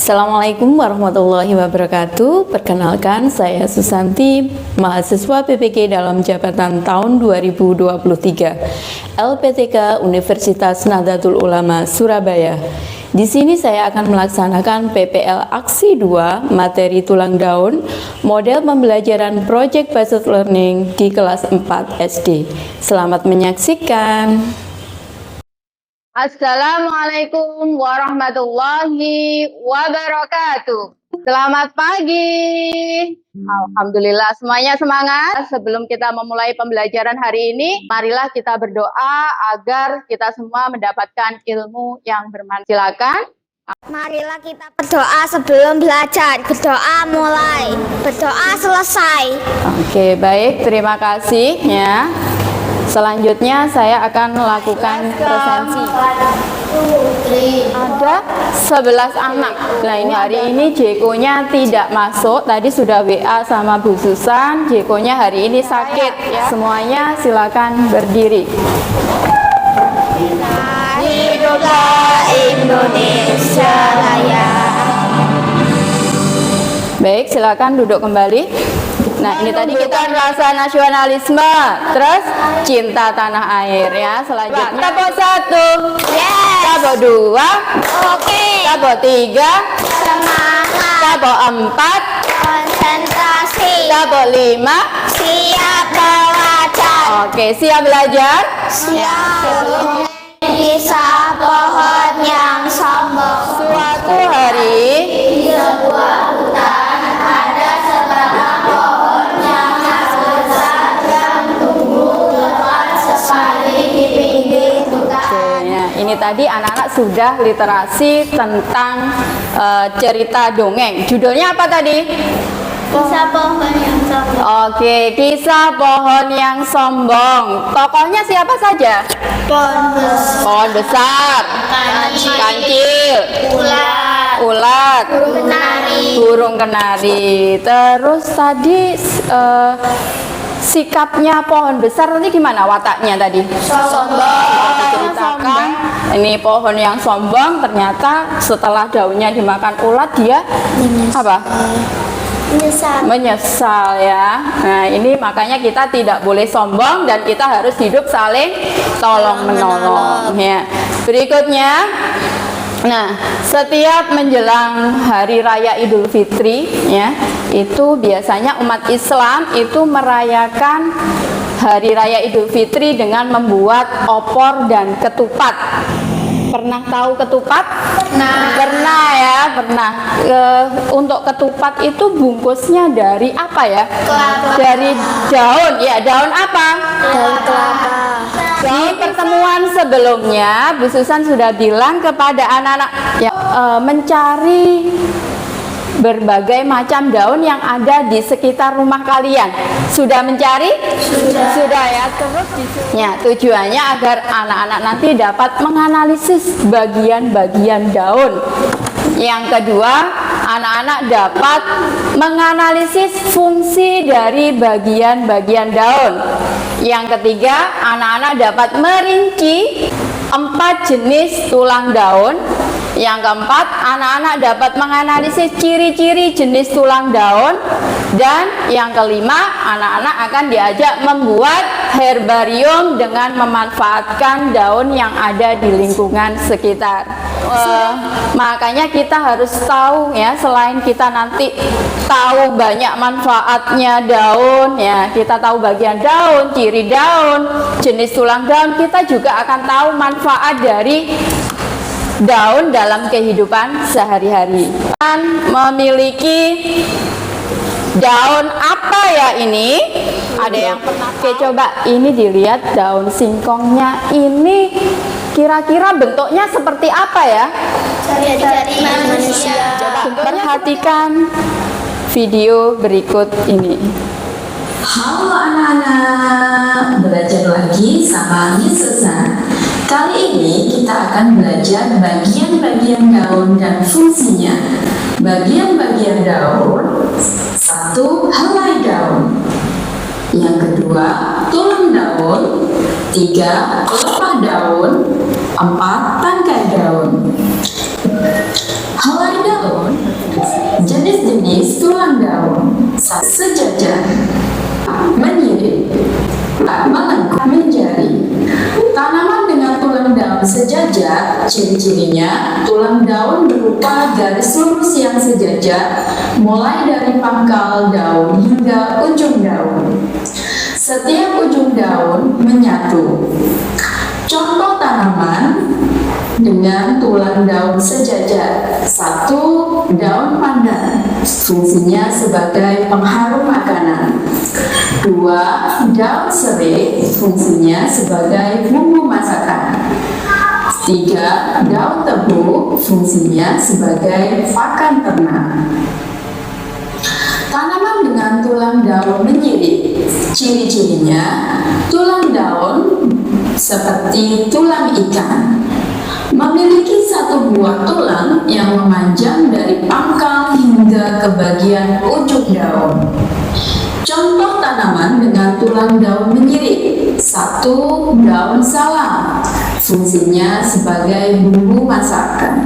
Assalamualaikum warahmatullahi wabarakatuh. Perkenalkan, saya Susanti, mahasiswa PPK dalam jabatan tahun 2023, LPTK Universitas Nahdlatul Ulama Surabaya. Di sini saya akan melaksanakan PPL Aksi 2 materi tulang daun, model pembelajaran Project Based Learning di kelas 4 SD. Selamat menyaksikan. Assalamualaikum warahmatullahi wabarakatuh. Selamat pagi. Alhamdulillah semuanya semangat. Sebelum kita memulai pembelajaran hari ini, marilah kita berdoa agar kita semua mendapatkan ilmu yang bermanfaat. Silakan. Marilah kita berdoa sebelum belajar. Berdoa mulai, berdoa selesai. Oke, baik, terima kasih ya. Selanjutnya saya akan melakukan presensi. Ada 11 anak. Nah, ini hari ini Jeko-nya tidak masuk. Tadi sudah WA sama Bu Susan. Jeko-nya hari ini sakit. Semuanya silakan berdiri. Hiduplah Indonesia Raya. Baik, silakan duduk kembali. Nah, ini tadi kita rasa nasionalisme, terus cinta tanah air ya. Selanjutnya tabok 1, tabok 2, tabok 3, Semangat, tabok 4, konsentrasi, tabok 5. siap belajar. Oke, siap belajar? Siap. Kisah pohon yang sombong. Suatu hari Di sebuah hutan ada sebatang pohon yang sangat besar yang tumbuh lebat sekali di pinggir hutan. ya, ini tadi anak-anak sudah literasi tentang cerita dongeng. Judulnya apa tadi? Kisah pohon yang sombong. Oke, kisah pohon yang sombong. Tokohnya siapa saja? Pohon besar, kancil, ulat, burung kenari. Terus tadi sikapnya pohon besar nanti gimana wataknya tadi? Sombong. Diceritakan ini pohon yang sombong, ternyata setelah daunnya dimakan ulat dia apa? Menyesal ya. Nah, ini makanya kita tidak boleh sombong dan kita harus hidup saling tolong menolong ya. Berikutnya, nah, setiap menjelang hari raya Idul Fitri ya, itu biasanya umat Islam itu merayakan hari raya Idul Fitri dengan membuat opor dan ketupat. Pernah tahu ketupat? Pernah ya, pernah. Untuk ketupat itu bungkusnya dari apa ya? Dari daun. Ya, daun apa? Daun kelapa. Di pertemuan sebelumnya, Bu Susan sudah bilang kepada anak-anak ya, mencari berbagai macam daun yang ada di sekitar rumah kalian. Sudah mencari? Sudah ya. Terus ya, tujuannya agar anak-anak nanti dapat menganalisis bagian-bagian daun. Yang kedua, anak-anak dapat menganalisis fungsi dari bagian-bagian daun. Yang ketiga, anak-anak dapat merinci 4 jenis tulang daun. Yang keempat, anak-anak dapat menganalisis ciri-ciri jenis tulang daun. Dan yang kelima, anak-anak akan diajak membuat herbarium dengan memanfaatkan daun yang ada di lingkungan sekitar. Makanya kita harus tahu ya, selain kita nanti tahu banyak manfaatnya daun ya, kita tahu bagian daun, ciri daun, jenis tulang daun, kita juga akan tahu manfaat dari daun dalam kehidupan sehari-hari. Dan memiliki daun apa ya ini? Ada yang pernah? Oke, coba ini dilihat daun singkongnya ini kira-kira bentuknya seperti apa ya? Jari manusia. Perhatikan video berikut ini. Halo anak-anak, belajar lagi sama Miss Susan. Kali ini kita akan belajar bagian-bagian daun dan fungsinya. Bagian-bagian daun, 1. Helai daun. Yang kedua, tulang daun. 3. Pelepah daun. 4. Tangkai daun. Helai daun, jenis-jenis tulang daun, sejajar, menyirip, melengkung, menjari. Tanaman dengan tulang daun sejajar, ciri-cirinya tulang daun berupa garis lurus yang sejajar, mulai dari pangkal daun hingga ujung daun. Setiap ujung daun menyatu. Contoh tanaman dengan tulang daun sejajar. 1. Daun pandan, fungsinya sebagai pengharum makanan. 2. Daun serai, fungsinya sebagai bumbu masakan. 3. Daun tebu, fungsinya sebagai pakan ternak. Tanaman dengan tulang daun menyirip, ciri-cirinya tulang daun seperti tulang ikan, memiliki satu buah tulang yang memanjang dari pangkal hingga ke bagian ujung daun. Contoh tanaman dengan tulang daun menyirip. 1. Daun salam, fungsinya sebagai bumbu masakan.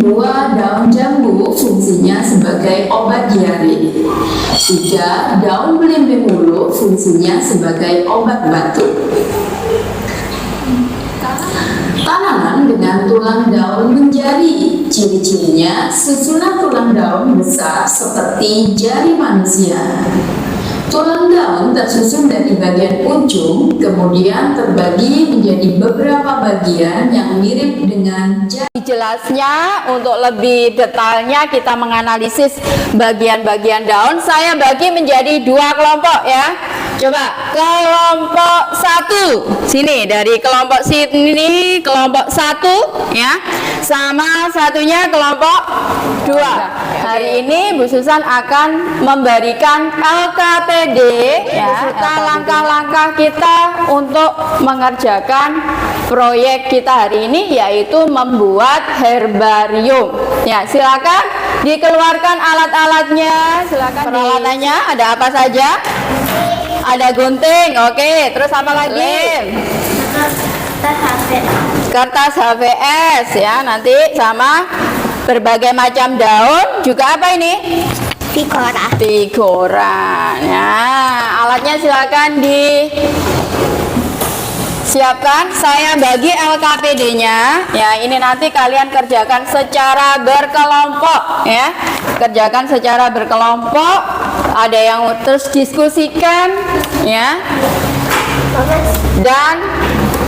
2. Daun jambu, fungsinya sebagai obat diare. 3. Daun belimbing ulu, fungsinya sebagai obat batuk. Tanaman dengan tulang daun menjari, ciri-cirinya susunan tulang daun besar seperti jari manusia. Tulang daun tersusun dari bagian ujung, kemudian terbagi menjadi beberapa bagian yang mirip dengan jari. Jelasnya, untuk lebih detailnya kita menganalisis bagian-bagian daun, saya bagi menjadi 2 kelompok ya. Coba kelompok 1, sini dari kelompok sini kelompok 1 ya, sama satunya kelompok 2. Hari ini Bu Susan akan memberikan LKPD ya, serta langkah-langkah kita untuk mengerjakan proyek kita hari ini, yaitu membuat herbarium. Ya, silakan dikeluarkan alat-alatnya, silakan. Peralatannya ada apa saja? Ada gunting, oke. Terus apa lagi? Lem. Kertas HVS ya, nanti sama berbagai macam daun. Juga apa ini? Figora. Figura. Ya, alatnya silakan disiapkan. Saya bagi LKPD-nya. Ya, ini nanti kalian kerjakan secara berkelompok ya. Kerjakan secara berkelompok. Ada yang terus diskusikan ya. Dan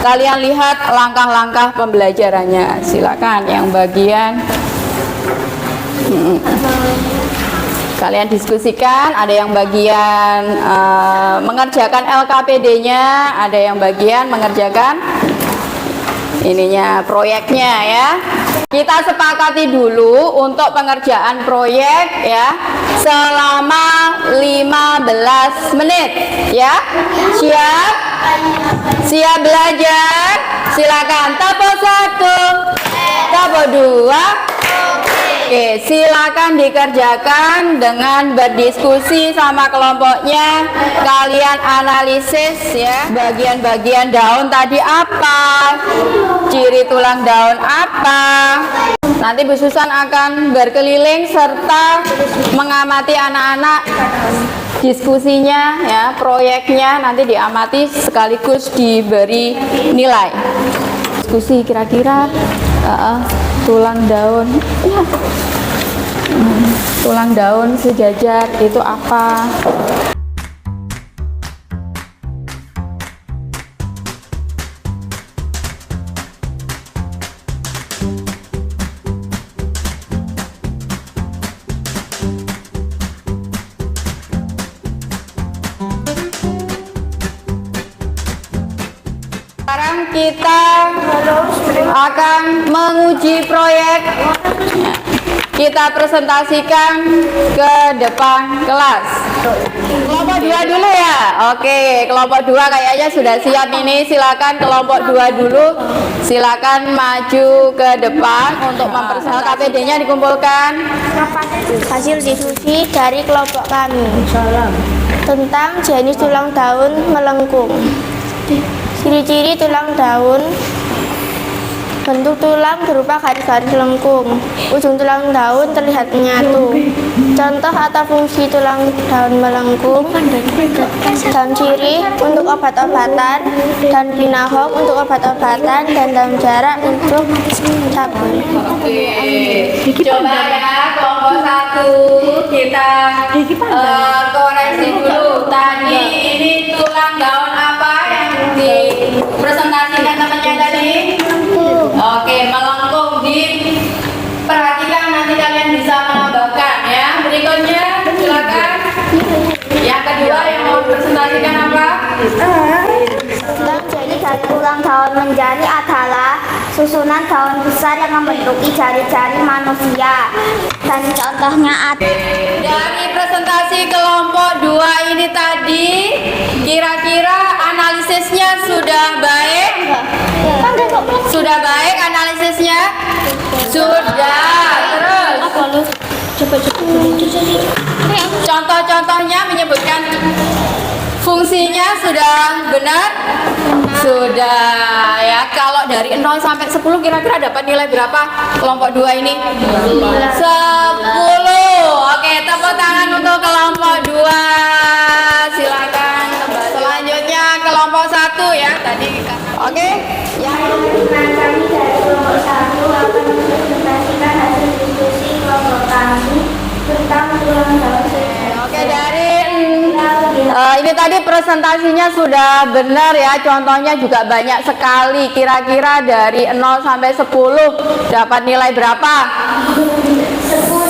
kalian lihat langkah-langkah pembelajarannya. Silakan yang bagian kalian diskusikan, ada yang bagian mengerjakan LKPD-nya, ada yang bagian mengerjakan ininya proyeknya ya. Kita sepakati dulu untuk pengerjaan proyek ya selama 15 menit ya. Siap? Siap belajar? Silakan. Tapo 1, tapo 2. Oke, silakan dikerjakan dengan berdiskusi sama kelompoknya. Kalian analisis ya, bagian-bagian daun tadi apa, ciri tulang daun apa. Nanti Bu Susan akan berkeliling serta mengamati anak-anak diskusinya ya, proyeknya nanti diamati sekaligus diberi nilai. Diskusi kira-kira tulang daun ya. Tulang daun sejajar itu apa? Sekarang kita akan menguji proyek. Kita presentasikan ke depan kelas. Kelompok 2 dulu ya. Oke, kelompok 2 kayaknya sudah siap ini. Silakan kelompok 2 dulu. Silakan maju ke depan untuk mempresentasikan. KPD-nya dikumpulkan. Hasil diskusi dari kelompok kami tentang jenis tulang daun melengkung. Ciri-ciri tulang daun Bentuk tulang berupa garis-garis lengkung. Ujung tulang daun terlihat menyatu. Contoh atau fungsi tulang daun melengkung: daun sirih untuk obat-obatan, daun pinahok untuk obat-obatan, dan daun jarak untuk sabun. Coba ya kelompok 1 kita koreksi dulu. Tadi ini tulang daun apa yang dipresentasikan temannya tadi? Oke, melengkung. Perhatikan, nanti kalian bisa menambahkan ya. Berikutnya silakan. Yang kedua yang mau dipresentasikan apa? Jadi dari tulang daun menjari adalah susunan daun besar yang membentuki jari-jari manusia. Dan contohnya ada. Dari presentasi kelompok 2 ini tadi, kira-kira analisisnya sudah baik? Sudah baik analisisnya? Sudah. Terus contoh-contohnya menyebutkan fungsinya sudah benar? Sudah ya. Kalau dari 0 sampai 10 kira-kira dapat nilai berapa kelompok 2 ini? 10. Oke, tepuk tangan untuk kelompok 2. Silakan. Selanjutnya kelompok 1 ya tadi. Oke. Yang kami dari kelompok 1 akan mempresentasikan hasil diskusi kelompok kami tentang tulang daun. Oke, dari ini tadi presentasinya sudah benar ya. Contohnya juga banyak sekali. Kira-kira dari 0 sampai 10 dapat nilai berapa?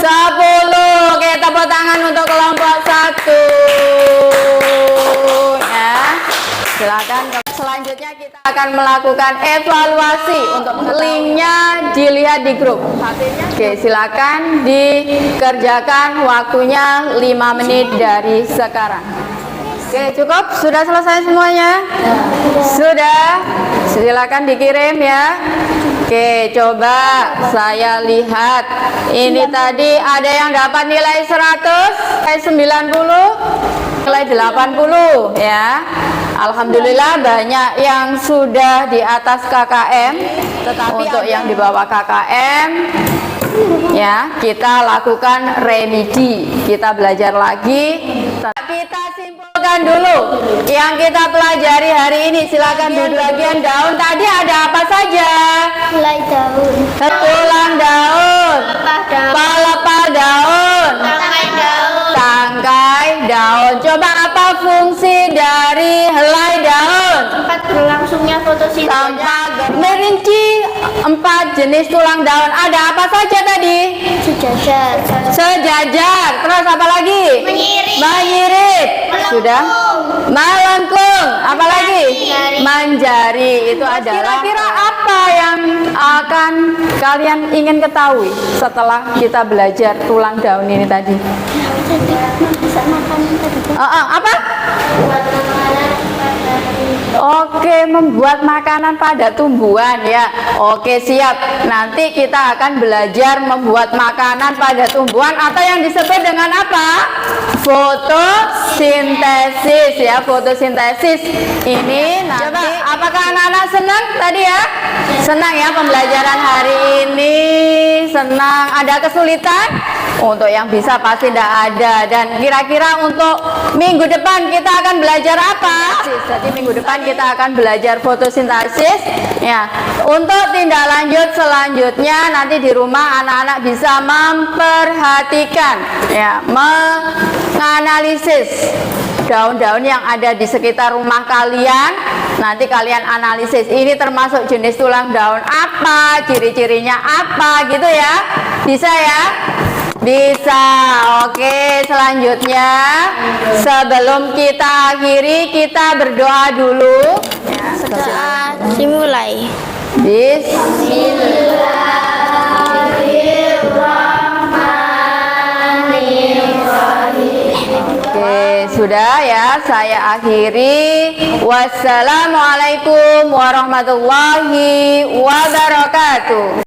10. Oke, tepuk tangan untuk kelompok 1 ya. Silakan. Selanjutnya kita akan melakukan evaluasi. Untuk linknya dilihat di grup. Oke, silakan dikerjakan, waktunya 5 menit dari sekarang. Oke, cukup? Sudah selesai semuanya? Sudah? Silakan dikirim ya. Oke, coba saya lihat. Ini tadi ada yang dapat nilai 100, nilai 90, nilai 80 ya. Alhamdulillah banyak yang sudah di atas KKM. Tetapi untuk yang di bawah KKM ya, kita lakukan remedi. Kita belajar lagi. Kita simpulkan dulu yang kita pelajari hari ini. Silakan di bagian daun tadi ada apa saja? Mulai daun, Tulang daun, pelepah daun, tangkai daun, tangkai daun. Coba apa fungsi dari helai daun? tempat berlangsungnya fotosintesis. Tanpa merinci 4 jenis tulang daun. Ada apa saja tadi? Sejajar, Sejajar. Terus apa lagi? Menyirit. Menyirit. Sudah. Melengkung. Apa lagi? Menjari. Menjari. Itu adalah. Kira-kira apa yang akan kalian ingin ketahui setelah kita belajar tulang daun ini tadi? bisa makan tadi. Apa? Oke, membuat makanan pada tumbuhan ya. Oke, siap. Nanti kita akan belajar membuat makanan pada tumbuhan atau yang disebut dengan apa? Fotosintesis ya, fotosintesis. Ini nanti. Coba, apakah anak-anak senang tadi ya? Senang ya pembelajaran hari ini? Senang. Ada kesulitan? Untuk yang bisa pasti tidak ada. Dan kira-kira untuk minggu depan kita akan belajar apa? Jadi minggu depan kita akan belajar fotosintesis ya. Untuk tindak lanjut selanjutnya nanti di rumah anak-anak bisa memperhatikan ya, menganalisis daun-daun yang ada di sekitar rumah kalian. Nanti kalian analisis ini termasuk jenis tulang daun apa, ciri-cirinya apa gitu ya. Bisa ya? Bisa. Oke, selanjutnya sebelum kita akhiri kita berdoa dulu. Doa dimulai. Oke, sudah ya, saya akhiri. Wassalamualaikum warahmatullahi wabarakatuh.